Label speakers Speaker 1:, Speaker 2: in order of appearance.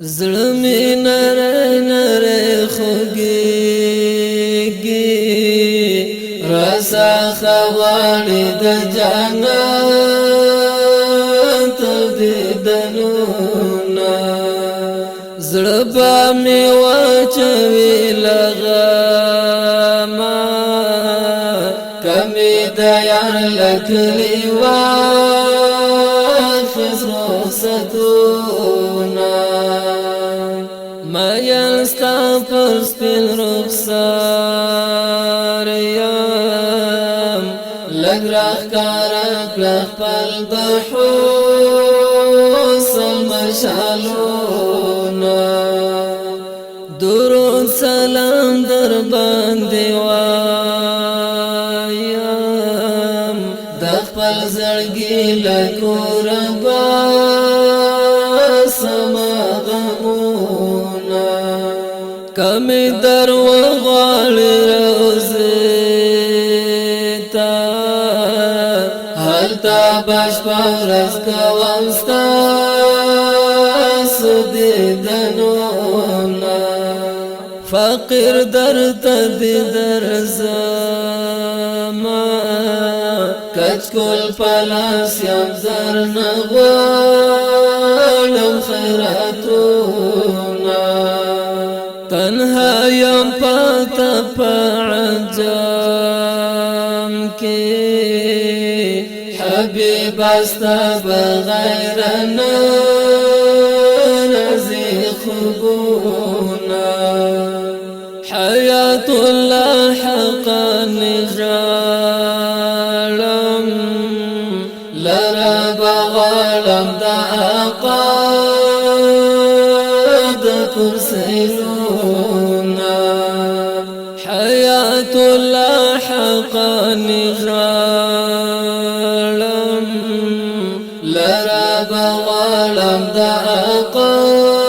Speaker 1: زړه مې نری نری خوږېږي راسه غواړي د جنت دیدنونه زړه به مې واچوي له غمه کمې د یار له کلي واخیست رخصتونه مایل ستا پر سپین رخسار یم لږ راښکاره کړه خپل د حسن مشالونه درود سلام در باندې وایم د خپل زړګي له کوره باسم غمونه کمې در وغواړي روضې ته هلته به شپه ورځ کوم ستاسو دیدنونه فقیر درته دې درځمه کچکول په لاس یم زر نه غواړم خیراتونه تنها یم پاته په عجم کې حبیبه ستا بغیر نه راځي خوبونه حیات الله حقا نژړم لره بغړم د آقا د کرسیونه حیات الله حقا نژړم لره بغړم د آقا